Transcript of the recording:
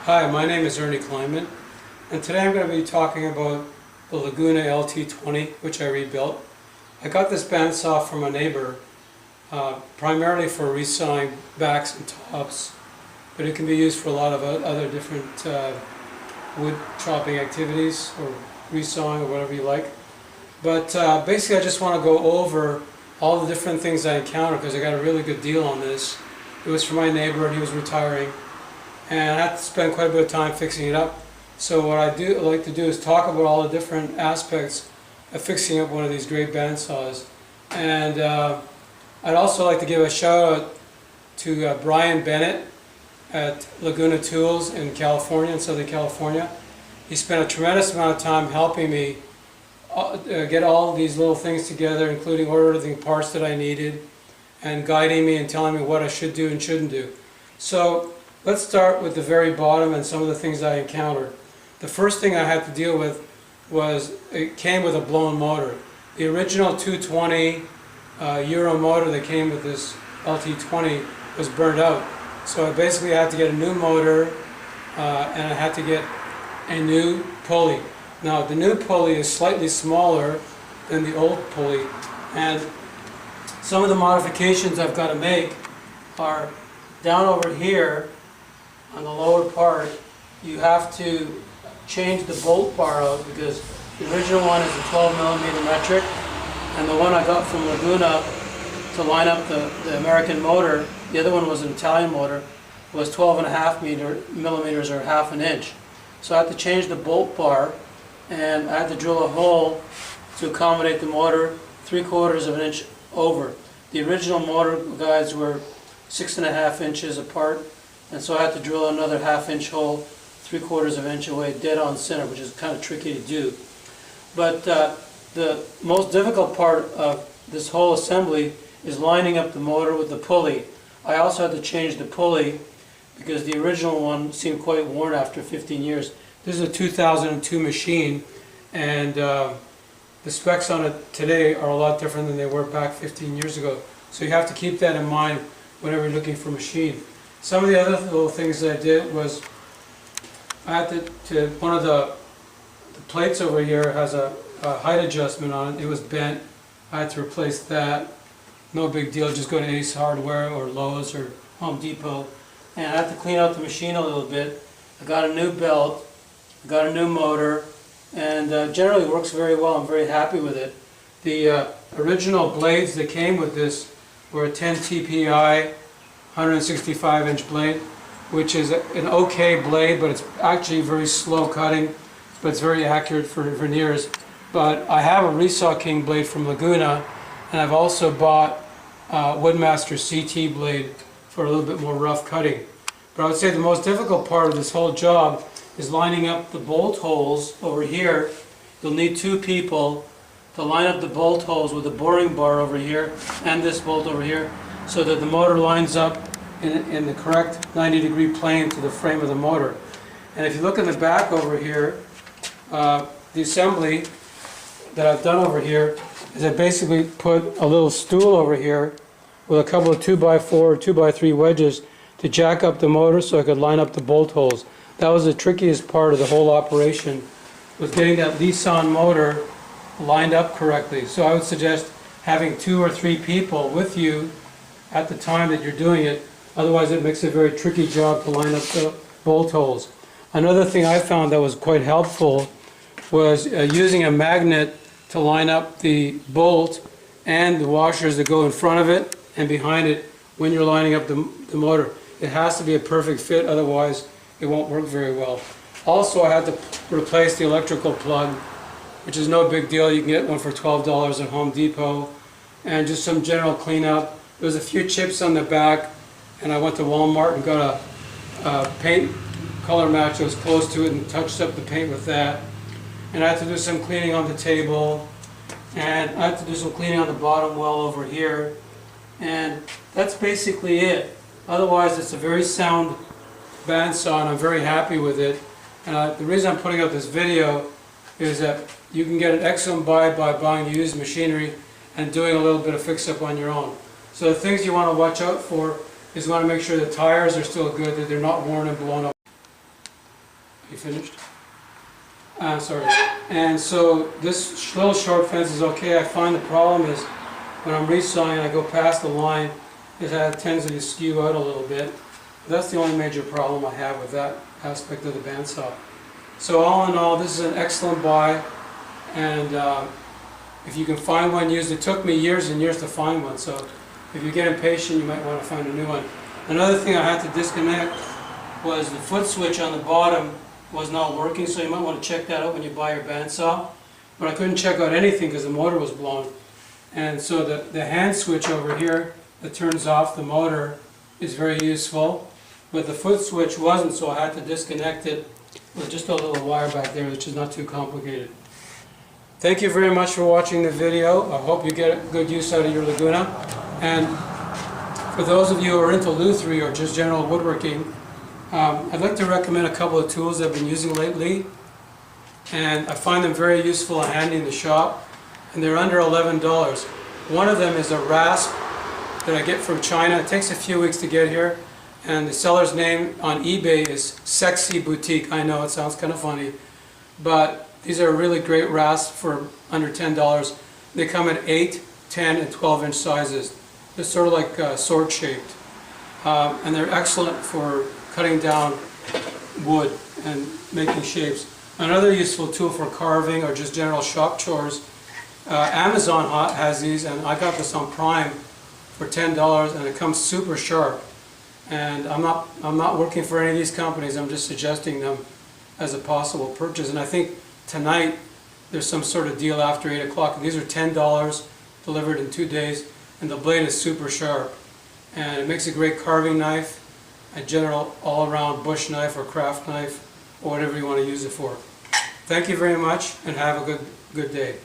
Hi, my name is Ernie Kleinman, and today I'm going to be talking about the Laguna LT20, which I rebuilt. I got this bandsaw from a neighbor, primarily for resawing backs and tops, but it can be used for a lot of other different wood chopping activities, or resawing, or whatever you like. But basically I just want to go over all the different things I encountered, because I got a really good deal on this. It was from my neighbor, and he was retiring, and I had to spend quite a bit of time fixing it up. So what I like to do is talk about all the different aspects of fixing up one of these great bandsaws. And I'd also like to give a shout out to Brian Bennett at Laguna Tools in California, in Southern California. He spent a tremendous amount of time helping me get all these little things together, including ordering the parts that I needed, and guiding me and telling me what I should do and shouldn't do. So let's start with the very bottom and some of the things I encountered. The first thing I had to deal with was it came with a blown motor. The original 220 Euro motor that came with this LT20 was burned out. So I basically had to get a new motor and I had to get a new pulley. Now the new pulley is slightly smaller than the old pulley, and some of the modifications I've got to make are down over here on the lower part. You have to change the bolt bar out, because the original one is a 12mm metric, and the one I got from Laguna to line up the American motor, the other one was an Italian motor, was 12.5 millimeters or half an inch. So I had to change the bolt bar, and I had to drill a hole to accommodate the motor 3/4 of an inch over. The original motor guides were 6.5 inches apart, and so I had to drill another half-inch hole 3/4 of an inch away, dead on center, which is kind of tricky to do. But the most difficult part of this whole assembly is lining up the motor with the pulley. I also had to change the pulley because the original one seemed quite worn after 15 years. This is a 2002 machine, and the specs on it today are a lot different than they were back 15 years ago. So you have to keep that in mind whenever you're looking for a machine. Some of the other little things that I did was I had to one of the plates over here has a height adjustment on it. It was bent. I had to replace that. No big deal, just go to Ace Hardware or Lowe's or Home Depot. And I had to clean out the machine a little bit. I got a new belt, I got a new motor, and generally works very well. I'm very happy with it. The original blades that came with this were a 10 TPI 165-inch blade, which is an okay blade, but it's actually very slow cutting, but it's very accurate for veneers. But I have a Resaw King blade from Laguna, and I've also bought a Woodmaster CT blade for a little bit more rough cutting. But I would say the most difficult part of this whole job is lining up the bolt holes over here. You'll need two people to line up the bolt holes with the boring bar over here and this bolt over here, so that the motor lines up in the correct 90-degree plane to the frame of the motor. And if you look in the back over here, the assembly that I've done over here is I basically put a little stool over here with a couple of 2x4 or 2x3 wedges to jack up the motor so I could line up the bolt holes. That was the trickiest part of the whole operation, was getting that Nissan motor lined up correctly. So I would suggest having 2 or 3 people with you at the time that you're doing it. Otherwise it makes a very tricky job to line up the bolt holes. Another thing I found that was quite helpful was using a magnet to line up the bolt and the washers that go in front of it and behind it when you're lining up the motor. It has to be a perfect fit, otherwise it won't work very well. Also, I had to replace the electrical plug, which is no big deal. You can get one for $12 at Home Depot, and just some general cleanup. There was a few chips on the back, and I went to Walmart and got a paint color match that was close to it and touched up the paint with that. And I had to do some cleaning on the table, and I had to do some cleaning on the bottom well over here, and that's basically it. Otherwise, it's a very sound bandsaw, and I'm very happy with it. And the reason I'm putting out this video is that you can get an excellent buy by buying used machinery and doing a little bit of fix-up on your own. So the things you want to watch out for is you want to make sure the tires are still good, that they're not worn and blown up. You finished? Sorry. And so this little short fence is okay. I find the problem is when I'm resawing and I go past the line, it tends to skew out a little bit. That's the only major problem I have with that aspect of the bandsaw. So all in all, this is an excellent buy, and if you can find one used, it took me years and years to find one, so if you get impatient, you might want to find a new one. Another thing I had to disconnect was the foot switch on the bottom was not working, so you might want to check that out when you buy your bandsaw. But I couldn't check out anything because the motor was blown. And so the hand switch over here that turns off the motor is very useful, but the foot switch wasn't, so I had to disconnect it with just a little wire back there, which is not too complicated. Thank you very much for watching the video. I hope you get good use out of your Laguna. And for those of you who are into lutherie or just general woodworking, I'd like to recommend a couple of tools I've been using lately, and I find them very useful and handy in the shop, and they're under $11. One of them is a rasp that I get from China. It takes a few weeks to get here, and the seller's name on eBay is Sexy Boutique. I know it sounds kind of funny, but these are really great rasps for under $10. They come in 8, 10, and 12-inch sizes. They're sort of like sword-shaped, and they're excellent for cutting down wood and making shapes. Another useful tool for carving or just general shop chores, Amazon has these, and I got this on Prime for $10, and it comes super sharp. And I'm not working for any of these companies. I'm just suggesting them as a possible purchase. And I think tonight there's some sort of deal after 8 o'clock. These are $10, delivered in 2 days, and the blade is super sharp. And it makes a great carving knife, a general all-around bush knife or craft knife, or whatever you want to use it for. Thank you very much, and have a good day.